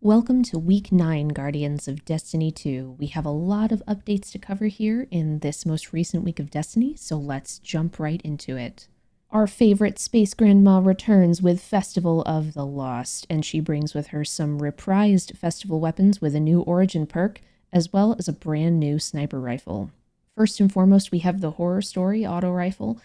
Welcome to Week 9, Guardians of Destiny 2. We have a lot of updates to cover here in this most recent week of Destiny, so let's jump right into it. Our favorite Space Grandma returns with Festival of the Lost, and she brings with her some reprised festival weapons with a new origin perk, as well as a brand new sniper rifle. First and foremost, we have the Horror Story auto rifle.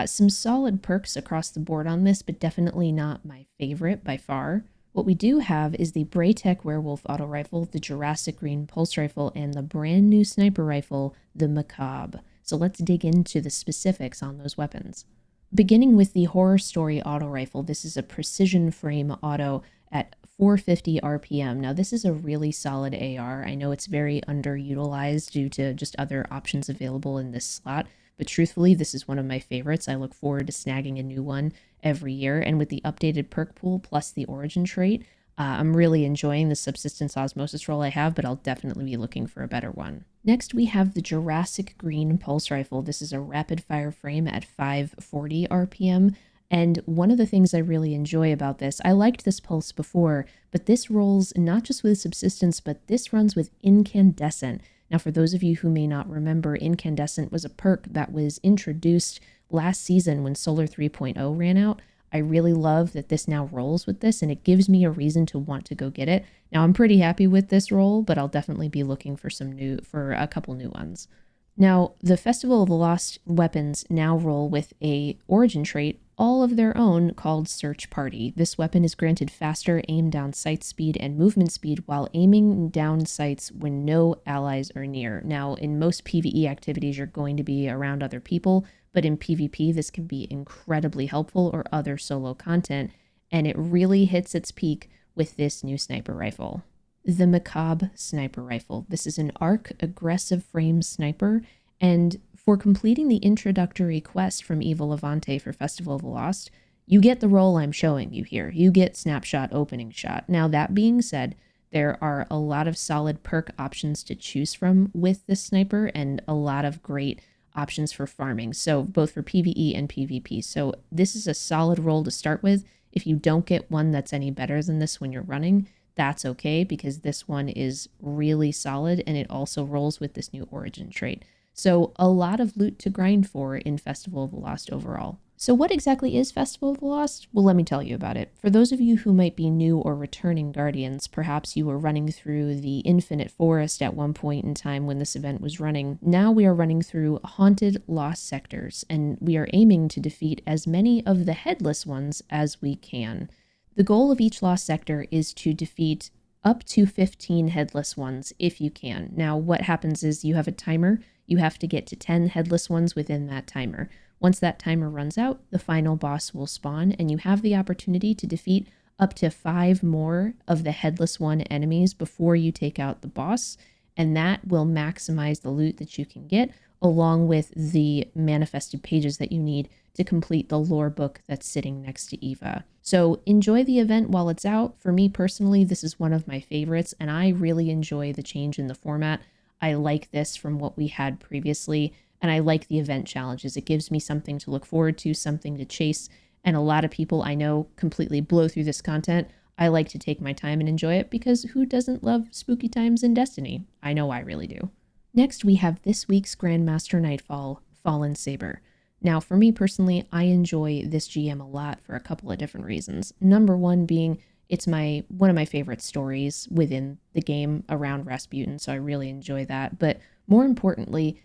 Some solid perks across the board on this, but definitely not my favorite by far. What we do have is the Braytech Werewolf auto rifle, the Jurassic Green pulse rifle, and the brand new sniper rifle, the Macabre. So let's dig into the specifics on those weapons. Beginning with the Horror Story auto rifle, this is a precision frame auto at 450 RPM. Now this is a really solid AR. I know it's very underutilized due to just other options available in this slot, but truthfully, this is one of my favorites. I look forward to snagging a new one every year, and with the updated perk pool plus the origin trait, I'm really enjoying the subsistence osmosis roll I have, but I'll definitely be looking for a better one. Next, we have the Jurassic Green pulse rifle. This is a rapid fire frame at 540 RPM. And one of the things I really enjoy about this, I liked this pulse before, but this rolls not just with subsistence, but this runs with incandescent. Now, for those of you who may not remember, incandescent was a perk that was introduced last season when Solar 3.0 ran out. I really love that this now rolls with this, and it gives me a reason to want to go get it. Now, I'm pretty happy with this roll, but I'll definitely be looking for a couple new ones. Now, the Festival of the Lost weapons now roll with a origin trait all of their own called Search Party. This weapon is granted faster aim down sight speed and movement speed while aiming down sights when no allies are near. Now, in most PvE activities, you're going to be around other people, but in PvP, this can be incredibly helpful, or other solo content, and it really hits its peak with this new sniper rifle. The Macabre sniper rifle. This is an arc aggressive frame sniper, and for completing the introductory quest from Evil Levante for Festival of the Lost, you get the role I'm showing you here. You get Snapshot Opening Shot. Now, that being said, there are a lot of solid perk options to choose from with this sniper, and a lot of great options for farming, so both for PvE and PvP. So this is a solid role to start with. If you don't get one that's any better than this when you're running, that's okay, because this one is really solid, and it also rolls with this new origin trait. So a lot of loot to grind for in Festival of the Lost overall. So what exactly is Festival of the Lost? Well, let me tell you about it. For those of you who might be new or returning Guardians, perhaps you were running through the Infinite Forest at one point in time when this event was running. Now we are running through haunted lost sectors, and we are aiming to defeat as many of the headless ones as we can. The goal of each lost sector is to defeat up to 15 headless ones if you can. Now, what happens is you have a timer. You have to get to 10 headless ones within that timer. Once that timer runs out, the final boss will spawn, and you have the opportunity to defeat up to 5 more of the headless one enemies before you take out the boss, and that will maximize the loot that you can get, along with the manifested pages that you need to complete the lore book that's sitting next to Eva. So enjoy the event while it's out. For me personally, this is one of my favorites, and I really enjoy the change in the format. I like this from what we had previously, and I like the event challenges. It gives me something to look forward to, something to chase, and a lot of people I know completely blow through this content. I like to take my time and enjoy it, because who doesn't love spooky times in Destiny? I know I really do. Next, we have this week's Grandmaster Nightfall, Fallen Saber. Now, for me personally, I enjoy this GM a lot for a couple of different reasons. Number one being, it's one of my favorite stories within the game around Rasputin, so I really enjoy that. But more importantly,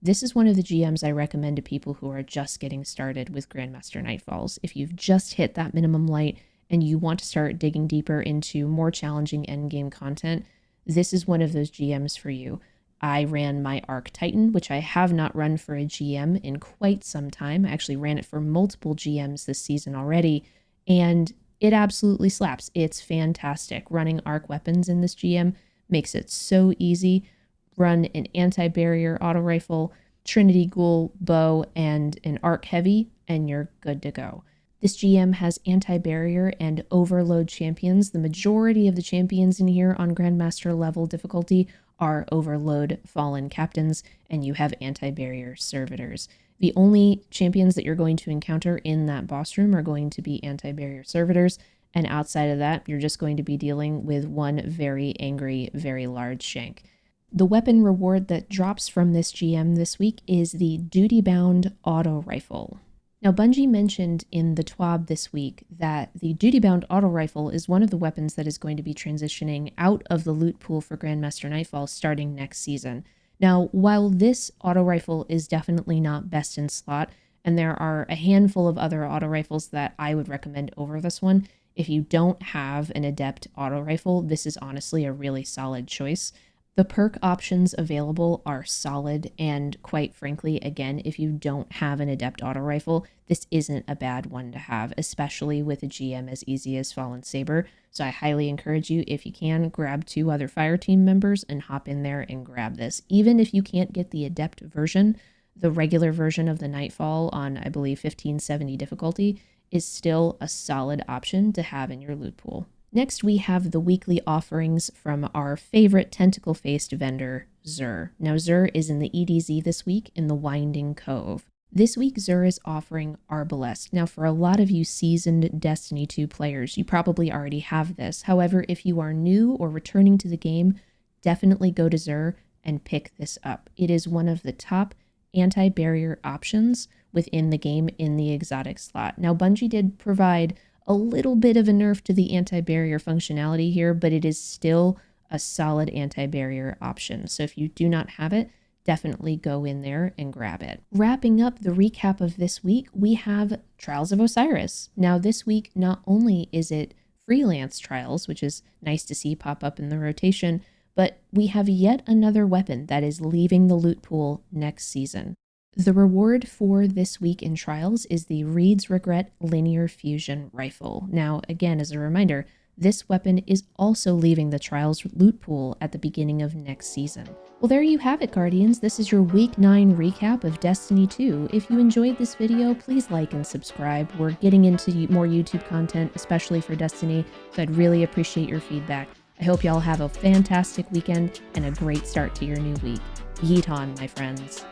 this is one of the GMs I recommend to people who are just getting started with Grandmaster Nightfalls. If you've just hit that minimum light and you want to start digging deeper into more challenging endgame content, this is one of those GMs for you. I ran my Arc Titan, which I have not run for a GM in quite some time. I actually ran it for multiple GMs this season already, and it absolutely slaps. It's fantastic. Running arc weapons in this GM makes it so easy. Run an anti-barrier auto rifle, Trinity Ghoul bow, and an arc heavy, and you're good to go. This GM has anti-barrier and overload champions. The majority of the champions in here on Grandmaster level difficulty are overload fallen captains, and you have anti-barrier servitors. The only champions that you're going to encounter in that boss room are going to be anti-barrier servitors, And outside of that, you're just going to be dealing with one very angry, very large shank. The weapon reward that drops from this GM this week is the duty-bound auto rifle. Now, Bungie mentioned in the TWAB this week that the duty-bound auto rifle is one of the weapons that is going to be transitioning out of the loot pool for Grandmaster Nightfall starting next season. Now, while this auto rifle is definitely not best in slot, and there are a handful of other auto rifles that I would recommend over this one, if you don't have an adept auto rifle, this is honestly a really solid choice. The perk options available are solid, and quite frankly, again, if you don't have an adept auto rifle, this isn't a bad one to have, especially with a GM as easy as Fallen Saber. So I highly encourage you, if you can, grab 2 other fire team members and hop in there and grab this. Even if you can't get the adept version, the regular version of the Nightfall on, I believe, 1570 difficulty is still a solid option to have in your loot pool. Next, we have the weekly offerings from our favorite tentacle-faced vendor, Xur. Now, Xur is in the EDZ this week in the Winding Cove. This week, Xur is offering Arbalest. Now, for a lot of you seasoned Destiny 2 players, you probably already have this. However, if you are new or returning to the game, definitely go to Xur and pick this up. It is one of the top anti-barrier options within the game in the exotic slot. Now, Bungie did provide a little bit of a nerf to the anti-barrier functionality here, but it is still a solid anti-barrier option. So if you do not have it, definitely go in there and grab it. Wrapping up the recap of this week, we have Trials of Osiris. Now this week, not only is it freelance trials, which is nice to see pop up in the rotation, but we have yet another weapon that is leaving the loot pool next season. The reward for this week in Trials is the Reed's Regret Linear Fusion Rifle. Now, again, as a reminder, this weapon is also leaving the Trials loot pool at the beginning of next season. Well, there you have it, Guardians. This is your Week 9 recap of Destiny 2. If you enjoyed this video, please like and subscribe. We're getting into more YouTube content, especially for Destiny, so I'd really appreciate your feedback. I hope y'all have a fantastic weekend and a great start to your new week. Yeet on, my friends.